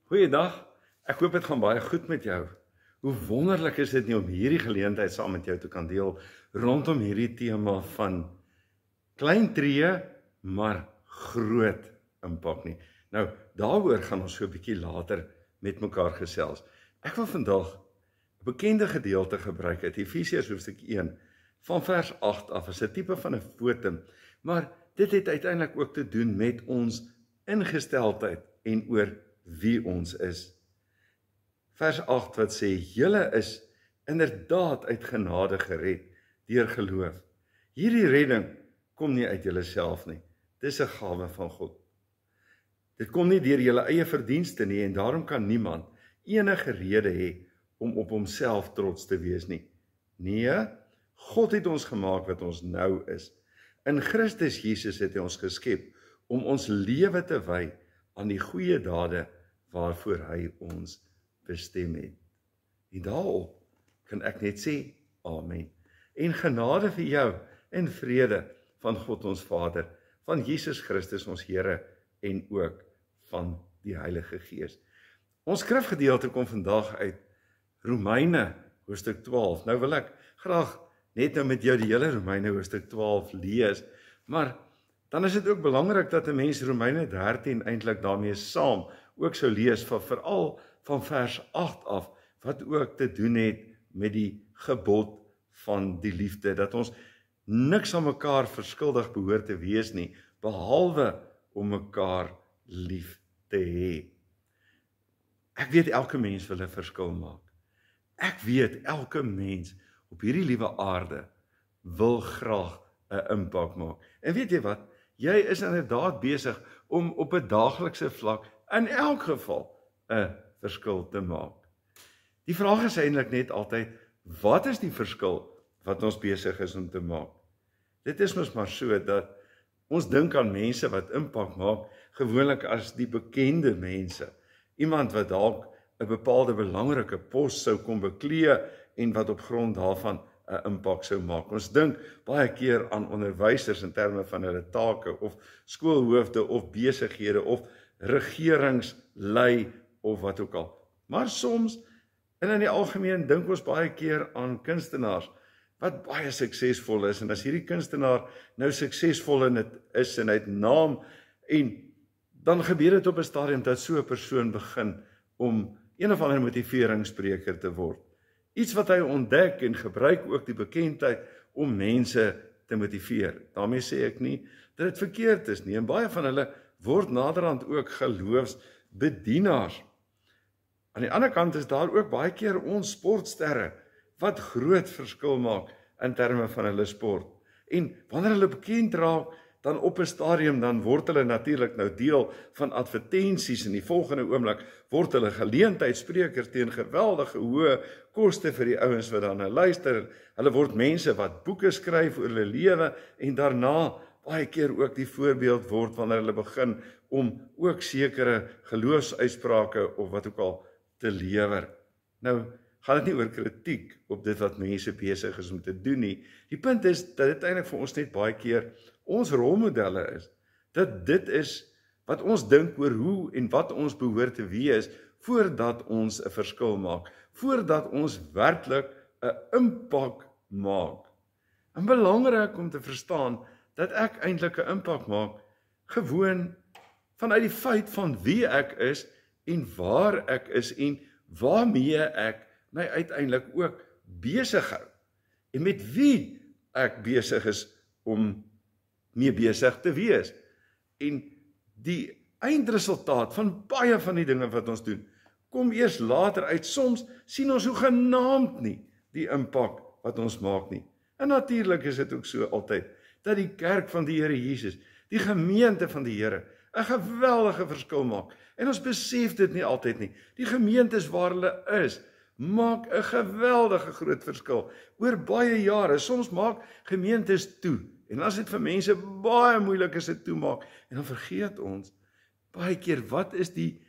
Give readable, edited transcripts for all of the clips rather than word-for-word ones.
Goeiedag, ek hoop dit gaan baie goed met jou. Hoe wonderlik is dit nie om hierdie geleentheid saam met jou te kan deel rondom hierdie tema van klein tree, maar groot impak nie. Nou, daaroor gaan ons so 'n bietjie later met mekaar gesels. Ek wil vandag 'n bekende gedeelte gebruik uit Efesiërs hoofstuk 1 van vers 8 af as 'n tipe van 'n fotum, maar dit het uiteindelik ook te doen met ons ingesteldheid en oor wie ons is. Vers 8 wat sê, julle is inderdaad uit genade gered deur geloof. Hierdie redding kom nie uit julleself nie. Dis 'n gawe van God. Dit kom nie deur julle eie verdienste nie en daarom kan niemand enige rede hê om op homself trots te wees nie. Nee, God het ons gemaak wat ons nou is. In Christus Jesus het hy ons geskep om ons lewe te wy aan die goeie dade waarvoor hy ons bestem het. En daarop kan ek net sê, amen. En genade vir jou en vrede van God ons Vader, van Jesus Christus ons Here en ook van die Heilige Gees. Ons skrifgedeelte kom vandag uit Romeine hoofstuk 12. Nou wil ek graag net nou met jou die hele Romeine hoofstuk 12 lees, maar dan is dit ook belangrik dat 'n mens Romeine 13 eintlik daarmee saam ook sou lees, veral van vers 8 af, wat ook te doen het met die gebod van die liefde, dat ons niks aan mekaar verskuldig behoort te wees nie, behalwe om mekaar lief te hê. Ek weet elke mens wil 'n verskil maak. Ek weet elke mens op hierdie liewe aarde wil graag 'n impak maak. En weet jy wat? Jy is inderdaad besig om op 'n daaglikse vlak in elk geval 'n verskil te maak. Die vraag is eintlik net altyd, wat is die verskil wat ons besig is om te maak? Dit is mos maar so dat ons dink aan mense wat impak maak, gewoonlik as die bekende mense. Iemand wat dalk 'n bepaalde belangrike pos sou kom beklee en wat op grond daarvan 'n impak sou maak. Ons dink baie keer aan onderwysers in terme van hulle take, of skoolhoofde, of besighede, of regeringslei, of wat ook al. Maar soms, en in die algemeen, dink ons baie keer aan kunstenaars, wat baie suksesvol is, en as hierdie kunstenaar nou suksesvol in dit is, en hy het naam, en dan gebeur dit op 'n stadium dat so 'n persoon begin om een of ander motiveringsspreker te word. Iets wat hy ontdek en gebruik ook die bekendheid om mense te motiveer. Daarmee sê ek nie dat dit verkeerd is nie, en baie van hulle word naderhand ook geloofsbedienaars. Aan die ander kant is daar ook baie keer ons sportsterre wat groot verskil maak in terme van hulle sport. En wanneer hulle bekend raak, dan op 'n stadium, dan word hulle natuurlik nou deel van advertensies, en die volgende oomblik word hulle geleentheidsspreker teen geweldige hoë koste vir die ouens wat daarna luister. Hulle word mense wat boeke skryf oor hulle lewe, en daarna baie keer ook die voorbeeld word wanneer hulle begin om ook sekere geloofsuitsprake of wat ook al te lewer. Nou, gaan dit nie oor kritiek op dit wat mense besig is om te doen nie. Die punt is dat dit eintlik vir ons net baie keer ons rolmodelle is. Dat dit is wat ons dink oor hoe en wat ons behoort te wees voordat ons 'n verskil maak, voordat ons werklik 'n impak maak. En belangrik om te verstaan dat ek eintlik 'n impak maak gewoon vanuit die feit van wie ek is en waar ek is en waarmee ek my uiteindelik ook besig hou. En met wie ek besig is om mee besig te wees. En die eindresultaat van baie van die dinge wat ons doen, kom eers later uit. Soms sien ons hoegenaamd nie die impak wat ons maak nie. En natuurlik is dit ook so altyd, dat die kerk van die Here Jesus, die gemeente van die Here, 'n geweldige verskil maak. En ons besef dit nie altyd nie. Die gemeentes waar hulle is, maak 'n geweldige groot verskil. Oor baie jare, soms maak gemeentes toe. En as dit vir mense baie moeilik is dit toemaak, en dan vergeet ons baie keer, wat is die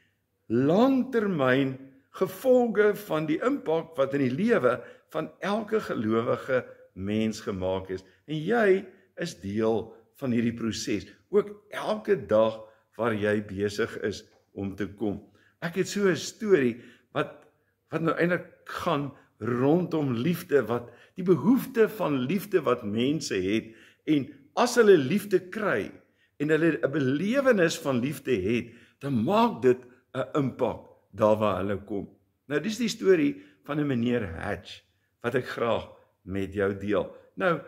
langtermyn gevolge van die impak wat in die lewe van elke gelowige mens gemaak is. En jy is deel van hierdie proses, ook elke dag waar jy besig is om te kom. Ek het so 'n storie wat nou eintlik gaan rondom liefde, wat die behoefte van liefde wat mense het, en as hulle liefde kry, en hulle 'n belewenis van liefde het, dan maak dit 'n impak daar waar hulle kom. Nou, dis die storie van 'n meneer Hatch, wat ek graag met jou deel. Nou,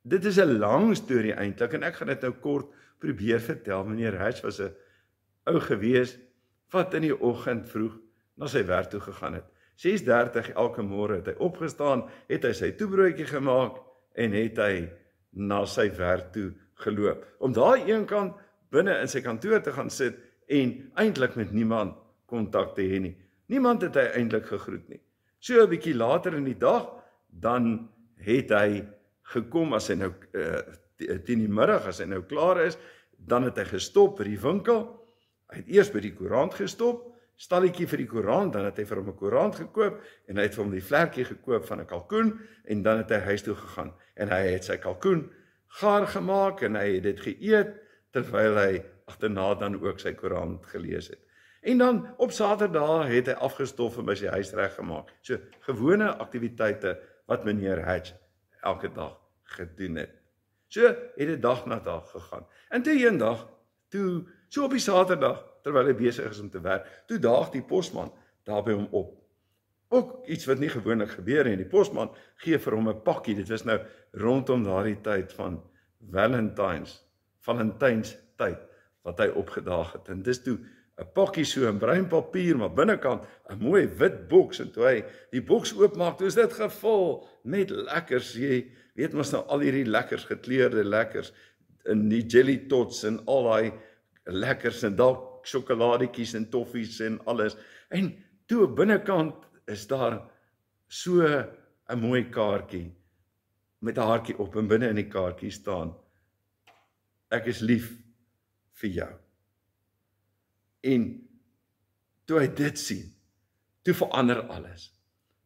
dit is 'n lang storie eintlik, en ek gaan dit nou kort probeer vertel. Meneer Hatch was 'n ou gewees, wat in die oggend vroeg na sy werk toe gegaan het. 6:30 elke môre het hy opgestaan, het hy sy toebroodjie gemaak, en het hy na sy werk toe geloop. Om daar eenkant binne in sy kantoor te gaan sit, en eintlik met niemand kontak te hê nie. Niemand het hy eintlik gegroet nie. So 'n bietjie later in die dag, dan het hy gekom, as hy nou teen die middag, as hy nou klaar is, dan het hy gestop by die winkel. Hy het eers by die koerant gestop, stalletjie vir die koerant, dan het hy vir hom 'n koerant gekoop, en hy het vir hom die vlekkie gekoop van 'n kalkoen, en dan het hy huis toe gegaan, en hy het sy kalkoen gaar gemaak, en hy het dit geëet, terwyl hy agterna dan ook sy koerant gelees het. En dan op Saterdag het hy afgestof en by sy huis reggemaak. So, gewone aktiwiteite wat meneer Hatch elke dag gedoen het. So het dit dag na dag gegaan. En toe eendag, so op die Saterdag, terwyl hy besig is om te werk, toe daag die posman daar by hom op. Ook iets wat nie gewoonlik gebeur nie. Die posman gee vir hom 'n pakkie. Dit was nou rondom daardie tyd van Valentynstyd wat hy opgedaag het. En dis toe 'n pakkie so in bruin papier, maar binnekant 'n mooi wit boks, en toe hy die boks oopmaak, toe is dit gevul met lekkers. Jy weet mos nou al hierdie lekkers, gekleurde lekkers, en die jelly tots en al daai lekkers, en dalk sjokoladetjies en toffies en alles. En toe binnekant is daar so 'n mooi kaartjie met 'n hartjie op, en binne in die kaartjie staan: ek is lief vir jou. En toe hy dit sien, toe verander alles.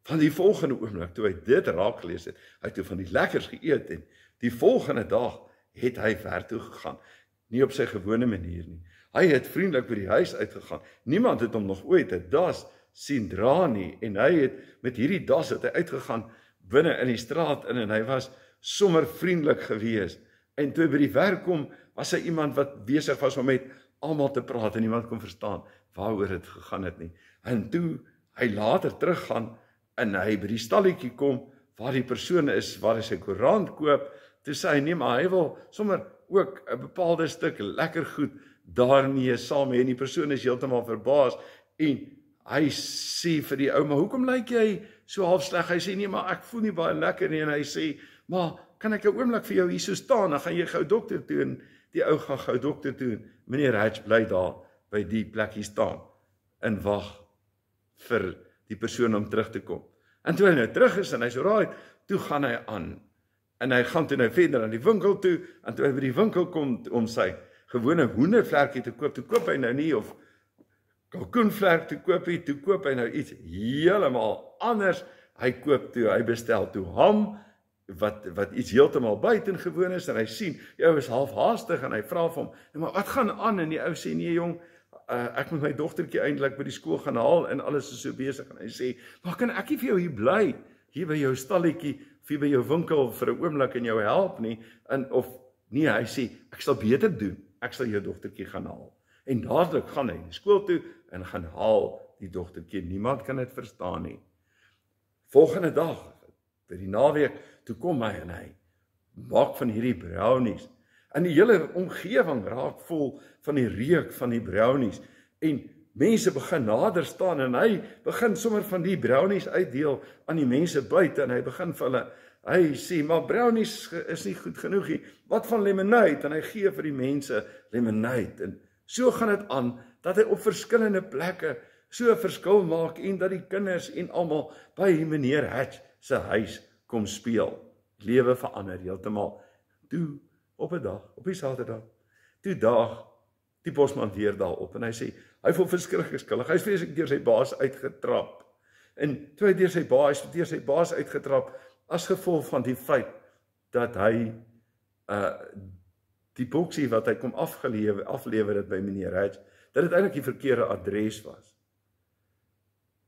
Van die volgende oomblik, toe hy dit raak gelees het, hy het toe van die lekkers geëet, en die volgende dag het hy werk toe gegaan. Nie op sy gewone manier nie. Hy het vriendelik by die huis uitgegaan. Niemand het hom nog ooit 'n das sien dra nie, en hy het met hierdie das het hy uitgegaan binne in die straat in, en hy was sommer vriendelik gewees. En toe hy by die werk kom, was hy iemand wat besig was om met almal te praat, en niemand kon verstaan waaroor dit gegaan het nie. En toe hy later teruggaan, en hy by die stalletjie kom, waar die persoon is, waar hy sy koerant koop, toe sê hy, nee, maar hy wil sommer ook 'n bepaalde stuk lekker goed daarmee saam hê, en die persoon is heeltemal verbaas, en hy sê vir die ou, maar hoekom lyk jy so half sleg? Hy sê, nee, maar ek voel nie baie lekker nie, en hy sê, maar kan ek 'n oomblik vir jou hier so staan, dan gaan jy gou dokter toe, en die ou gaan gou dokter toe, meneer Hatch bly daar by die plekkie staan, en wag vir die persoon om terug te kom. En toe hy nou terug is, en hy so raai, toe gaan hy aan, en hy gaan toe nou verder aan die winkel toe, en toe hy by die winkel kom om sy gewone hoendervlekkie te koop, toe koop hy nou nie, of kalkoenvlek te koop hy, toe koop hy nou iets heeltemal anders. Hy bestel toe ham, wat iets heeltemal buitengewoon is, en hy sien, die ou is half haastig, en hy vra vir hom, maar wat gaan aan? En die ou sê, nee jong, ek moet my dogtertjie eintlik by die skool gaan haal, en alles is so besig, en hy sê, maar kan ek nie vir jou hier bly, hier by jou stalletjie, of hier by jou winkel vir 'n oomblik en jou help nie, of nee, hy sê, ek sal beter doen, ek sal jou dogtertjie gaan haal. En dadelik gaan hy skool toe, en gaan haal die dogtertjie, niemand kan dit verstaan nie. Volgende dag, by die naweek, toe kom hy, en hy maak van hierdie brownies, en die hele omgewing raak vol van die reuk van die brownies, en mense begin nader staan, en hy begin sommer van die brownies uitdeel aan die mense buite, en hy begin vir hulle, hy sê, maar brownies is nie goed genoeg nie, wat van lemonade? En hy gee vir die mense lemonade, en so gaan dit aan, dat hy op verskillende plekke so 'n verskil maak, en dat die kinders en almal by meneer Hatch se huis kom speel. Lewe verander heeltemal. Toe, op 'n dag, op die Saterdag, toe daag die posman weer daarop, en hy sê, hy voel verskriklik skuldig, hy is vreeslik deur sy baas uitgetrap, en toe hy deur sy baas uitgetrap, as gevolg van die feit, dat hy, die boksie wat hy kom aflewer het by meneer Hatch, dat dit eintlik die verkeerde adres was.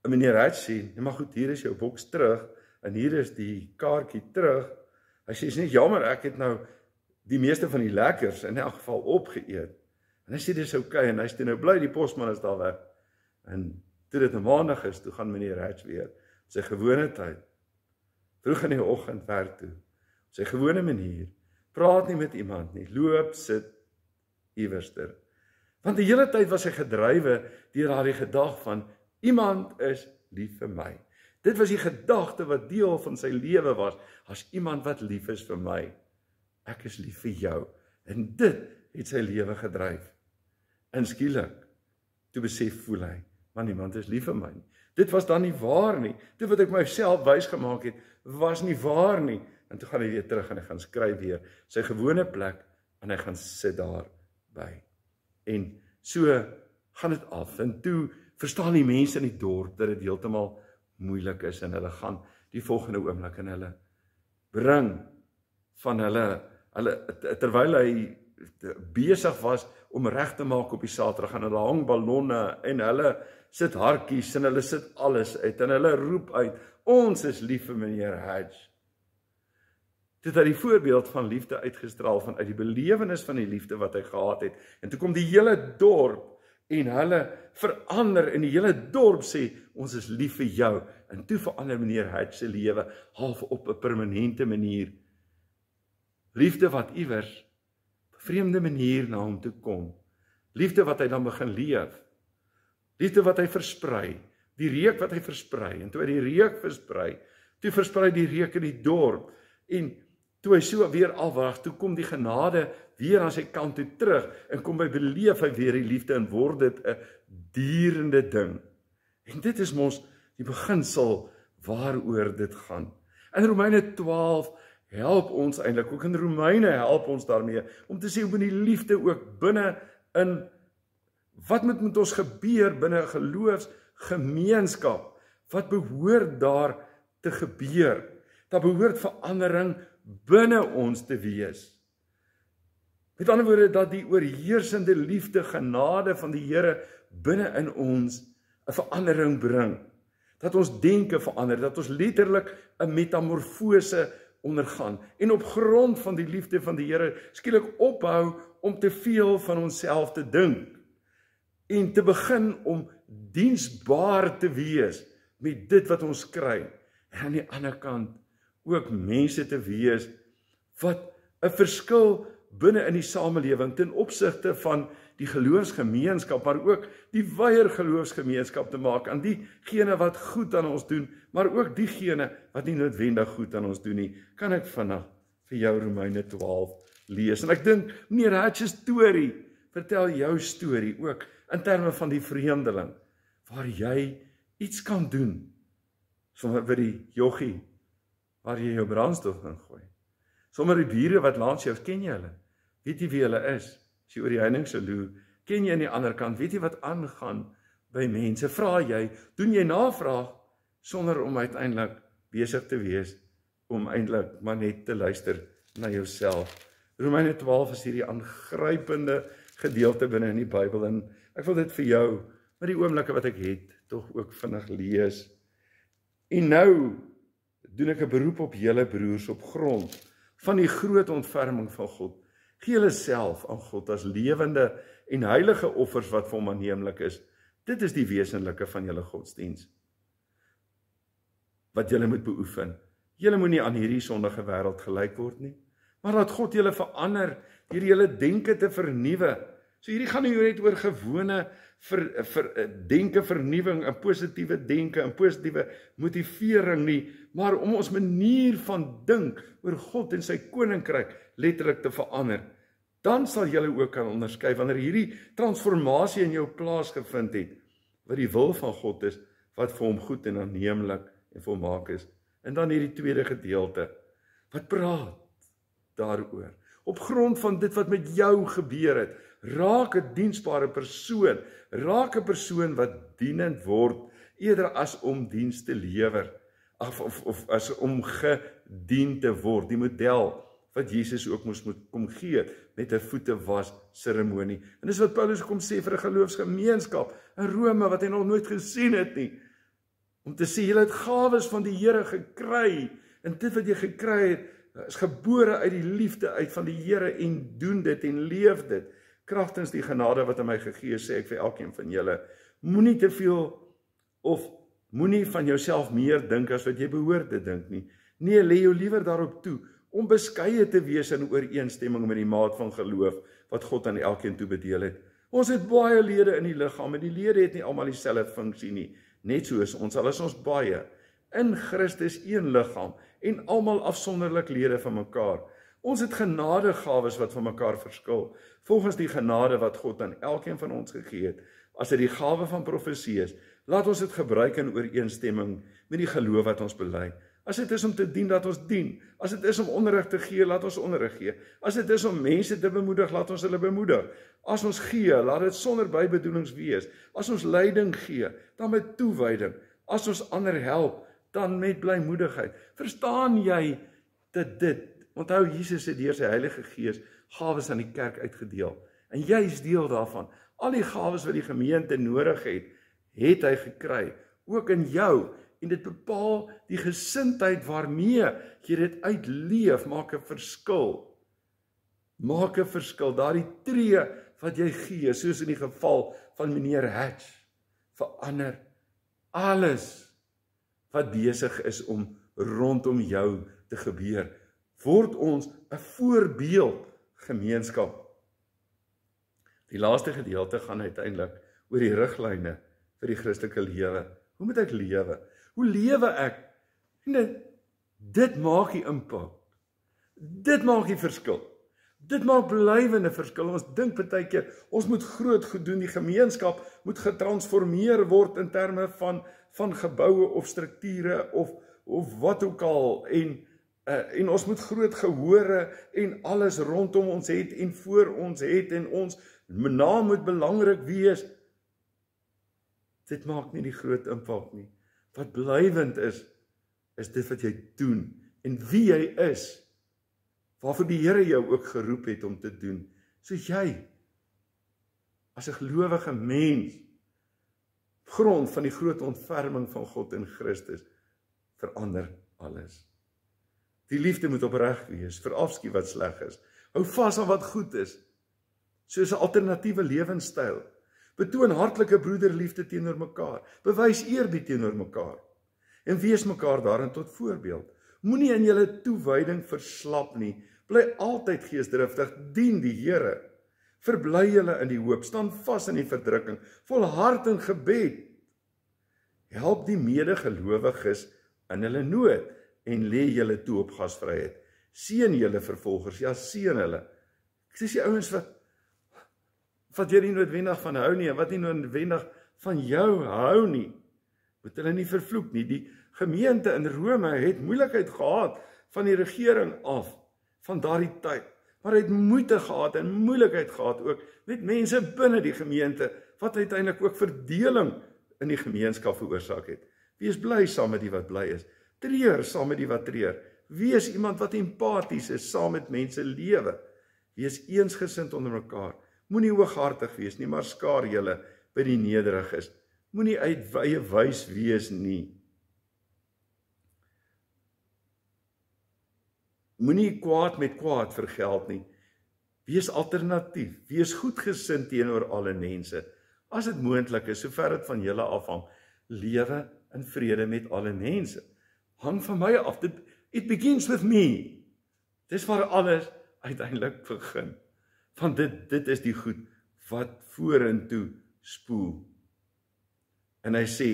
'n meneer Hatch sê, nee, maar goed, hier is jou boks terug, en hier is die kaartjie terug. Hy sê, is nie jammer, ek het nou die meeste van die lekkers in elk geval opgeëet. En hy sê, dis okay, en hy sê, nou bly, die postman is daar weg. En toe dit 'n maandag is, toe gaan meneer Hatch weer, sy gewone tyd, vroeg in die oggend werk toe, sy gewone manier, praat nie met iemand nie, loop, sit, iewerster. Want die hele tyd was hy gedrywe deur daardie gedagte van, iemand is lief vir my. Dit was die gedagte wat deel van sy lewe was, as iemand wat lief is vir my. Ek is lief vir jou. En dit het sy lewe gedryf. En skielik, toe besef voel hy, maar niemand is lief vir my nie. Dit was dan nie waar nie. Dit wat ek myself wys gemaak het, was nie waar nie. En toe gaan hy weer terug en hy gaan skryf weer sy gewone plek en hy gaan sit daar by. En so gaan dit af. En toe verstaan die mense in die dorp dat dit heeltemal moeilik is en hulle gaan die volgende oomblik en hulle bring van hulle terwyl hy besig was om reg te maak op die Saterdag en hulle hang ballonne en hulle sit hartjies en hulle sit alles uit en hulle roep uit, ons is lief vir meneer Hatch. Dit het die voorbeeld van liefde uitgestraal vanuit die belewenis van die liefde wat hy gehad het. En toe kom die hele dorp en hulle verander en die hele dorp sê, ons is lief vir jou. En toe verander meneer Hatch se lewe half op 'n permanente manier. Liefde wat iewers op 'n vreemde manier na hom toe kom. Liefde wat hy dan begin leef. Liefde wat hy versprei. Die reuk wat hy versprei. En toe hy die reuk versprei, toe versprei die reuk in die dorp. En toe hy so weer afwag, toe kom die genade weer aan sy kant toe terug en kom by beleef hy weer die liefde en word dit 'n durende ding. En dit is mos die beginsel waaroor dit gaan. In Romeine 12 help ons eintlik, ook in Romeine help ons daarmee, om te sê hoe moet die liefde ook binne in, wat moet met ons gebeur binne 'n geloofsgemeenskap? Wat behoort daar te gebeur? Daar behoort verandering binne ons te wees. Met ander woorde, dat die oorheersende liefde, genade van die Here binne in ons 'n verandering bring. Dat ons denke verander, dat ons letterlik 'n metamorfose ondergaan. En op grond van die liefde van die Here skielik ophou om te veel van onsself te dink. En te begin om diensbaar te wees met dit wat ons kry. En aan die ander kant ook mense te wees wat 'n verskil binne in die samelewing ten opsigte van die geloofsgemeenskap, maar ook die wyeer geloofsgemeenskap te maak aan diegene wat goed aan ons doen, maar ook diegene wat nie noodwendig goed aan ons doen nie. Kan ek vinnig vir jou Romeine 12 lees? En ek dink meneer Hatch se storie vertel jou storie ook in terme van die vreemdeling, waar jy iets kan doen, sommer by die joggie, waar jy jou brandstof gaan gooi. Sommer die bure wat langs jou, ken jy hulle? Weet jy wie hulle is? As jy oor die heining se loer, ken jy aan die ander kant, weet jy wat aangaan by mense? Vra jy, doen jy navraag, sonder om uiteindelik besig te wees, om eintlik maar net te luister na jouself. Romeine 12 is hierdie aangrypende gedeelte binne in die Bybel, en ek wil dit vir jou, met die oomblikke wat ek het, tog ook vinnig lees. En nou doen ek 'n beroep op julle broers op grond van die groot ontferming van God. Gee julle self aan God as lewende en heilige offers wat vir hom aanneemlik is. Dit is die wesenlike van julle godsdiens wat julle moet beoefen. Julle moet nie aan hierdie sondige wêreld gelyk word nie, maar laat God julle verander deur julle denke te vernuwe. So hierdie gaan nie net oor gewone denke vernuwing, 'n positiewe denke, 'n positiewe motivering nie, maar om ons manier van dink oor God en sy koninkryk letterlik te verander. Dan sal julle ook kan onderskei wanneer hierdie transformasie in jou plaasgevind het, wat die wil van God is, wat vir hom goed en aanneemlik en volmaak is. En dan hierdie tweede gedeelte, wat praat daaroor. Op grond van dit wat met jou gebeur het, raak 'n diensbare persoon, raak 'n persoon wat dienend word, eerder as om diens te lewer, of as om gedien te word, die model wat Jesus ook moes kom gee, met 'n voete was seremonie. En dis wat Paulus kom sê vir 'n geloofsgemeenskap in Rome, wat hy nog nooit gesien het nie. Om te sê, julle het gawes van die Here gekry, en dit wat jy gekry het, is gebore uit die liefde uit van die Here, en doen dit, en leef dit, kragtens die genade wat aan my gegee is, sê ek vir elkeen van julle, moenie te veel, of moenie van jouself meer dink as wat jy behoort te dink nie. Nee, lê jou liewer daarop toe, om beskeie te wees in ooreenstemming met die maat van geloof, wat God aan elkeen toebedeel het. Ons het baie lede in die liggaam, en die lede het nie almal dieselfde funksie nie, net soos ons, al is ons baie, in Christus een liggaam, en almal afsonderlik lede van mekaar. Ons het genadegawes wat van mekaar verskil, volgens die genade wat God aan elkeen van ons gegee het. As dit die gawe van profesie is, laat ons dit gebruik in ooreenstemming met die geloof wat ons bely. As dit is om te dien, laat ons dien. As dit is om onderrig te gee, laat ons onderrig gee. As dit is om mense te bemoedig, laat ons hulle bemoedig. As ons gee, laat dit sonder bybedoelings wees. As ons leiding gee, dan met toewyding. As ons ander help, dan met blymoedigheid. Verstaan jy dit? Onthou, Jesus het deur sy Heilige Gees gawes aan die kerk uitgedeel. En jy is deel daarvan. Al die gawes wat die gemeente nodig het, het hy gekry. Ook in jou. En dit bepaal die gesindheid waarmee jy dit uitleef, maak 'n verskil. Maak 'n verskil. Daardie tree wat jy gee, soos in die geval van meneer Hatch, verander alles wat besig is om rondom jou te gebeur. Word ons 'n voorbeeld gemeenskap. Die laaste gedeelte gaan uiteindelik oor die riglyne vir die Christelike lewe. Hoe moet ek lewe? Hoe lewe ek? En dit maak die impak. Dit maak die verskil. Dit maak blywende verskil. Ons dink baie keer, ons moet groot goed doen. Die gemeenskap moet getransformeer word in terme van geboue of strukture of wat ook al. En ons moet groot gehore en alles rondom ons het en voor ons het en ons naam moet belangrik wees. Dit maak nie die groot impak nie. Wat blywend is dit wat jy doen en wie jy is, waarvoor die Here jou ook geroep het om te doen. So jy, as 'n gelowige mens, grond van die groot ontferming van God in Christus, verander alles. Die liefde moet opreg wees, verafskuw wat sleg is. Hou vas aan wat goed is, soos 'n alternatiewe lewenstyl. Betoon hartlike broederliefde teenoor mekaar. Bewys eerbied teenoor mekaar. En wees mekaar daarin tot voorbeeld. Moenie in julle toewyding verslap nie. Bly altyd geesdriftig, dien die Here. Verbly julle in die hoop, staan vas in die verdrukking, volhard in gebed. Help die medegelowiges in hulle nood en lê julle toe op gasvryheid. Seën julle vervolgers, ja seën hulle. Ek sê die ouens wat jy nie noodwendig van hou nie, en wat nie noodwendig van jou hou nie, moet hulle nie vervloek nie. Die gemeente in Rome het moeilikheid gehad van die regering af, van daardie tyd, maar het moeite gehad en moeilikheid gehad ook met mense binne die gemeente, wat uiteindelik ook verdeling in die gemeenskap veroorsaak het. Wees bly saam met die wat bly is, treur saam met die wat treur, wees iemand wat empaties is saam met mense lewe, wees eensgesind onder mekaar. Moenie hooghartig wees nie, maar skaar julle by die nederiges. Moenie uit wye wys wees nie. Moenie kwaad met kwaad vergeld nie. Wees alternatief. Wees goedgesind teenoor alle mense. As dit moontlik is, sover dit van julle afhang, lewe in vrede met alle mense. Hang van my af. It begins with me. Dis waar alles uiteindelik begin. Want dit is die goed wat vorentoe spoel. En hy sê,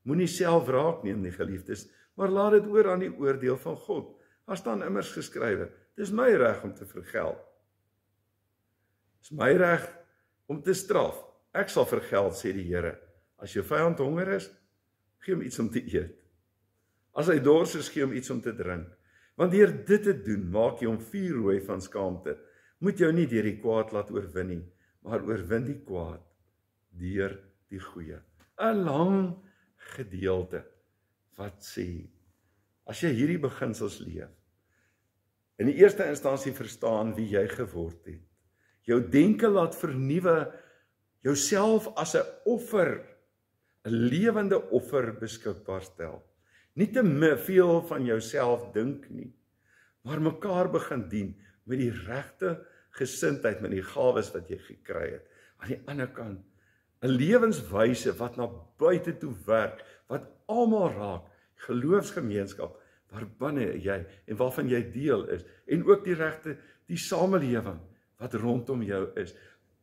moenie self raak neem nie, geliefdes, maar laat dit oor aan die oordeel van God. Daar staan immers geskrywe, dis my reg om te vergeld. Dis my reg om te straf. Ek sal vergeld, sê die Here. As jou vyand honger is, gee hom iets om te eet. As hy dors is, gee hom iets om te drink. Want deur dit te doen, maak jy hom vuurrooi van skaamte. Moet jou nie deur die kwaad laat oorwin nie, maar oorwin die kwaad deur die goeie. 'n Lang gedeelte wat sê, as jy hierdie beginsels leef, in die eerste instansie verstaan wie jy geword het, jou denke laat vernuwe, jouself as 'n offer, 'n lewende offer beskikbaar stel. Nie te veel van jouself dink nie, maar mekaar begin dien met die regte gesindheid, met die gawes wat jy gekry het. Aan die ander kant, 'n lewenswyse wat na buite toe werk, wat almal raak, geloofsgemeenskap, waarbinne jy en waarvan jy deel is, en ook die samelewing wat rondom jou is,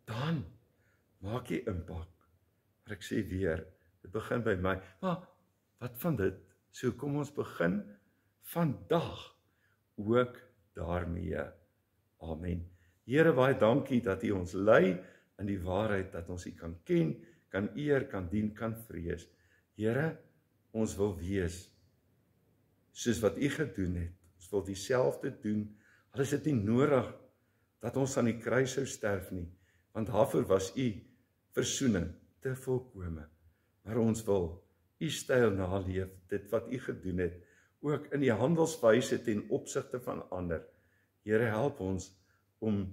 dan maak jy impak. Maar ek sê weer, dit begin by my, maar wat van dit? So kom ons begin vandag ook daarmee. Amen. Here, baie dankie dat U ons lei in die waarheid, dat ons U kan ken, kan eer, kan dien, kan vrees. Here, ons wil wees soos wat U gedoen het. Ons wil dieselfde doen, al is dit nie nodig dat ons aan die kruis sou sterf nie, want daarvoor was U versoening te volkome. Maar ons wil U styl naleef, dit wat U gedoen het, ook in die handelswyse ten opsigte van ander. Here, help ons om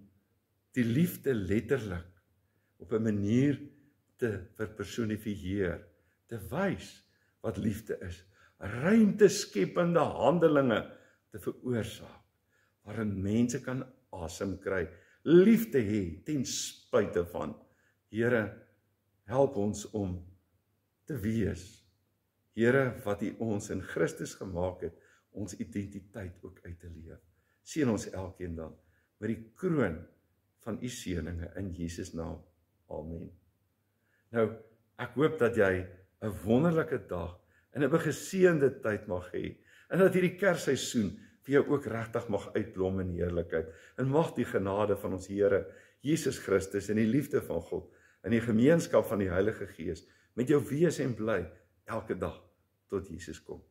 die liefde letterlik op 'n manier te verpersonifieer, te wys wat liefde is, ruimteskepende handelinge te veroorsaak, waarin mense kan asem kry, liefde hê ten spyte van. Here, help ons om te wees, Here, wat U ons in Christus gemaak het, ons identiteit ook uit te leef. Seën ons elkeen dan met die kroon van U seëninge in Jesus naam. Amen. Nou, ek hoop dat jy 'n wonderlike dag en 'n geseënde tyd mag hê, en dat hierdie Kersseisoen vir jou ook regtig mag uitblom in heerlikheid, en mag die genade van ons Here Jesus Christus en die liefde van God en die gemeenskap van die Heilige Gees met jou wees en bly elke dag tot Jesus kom.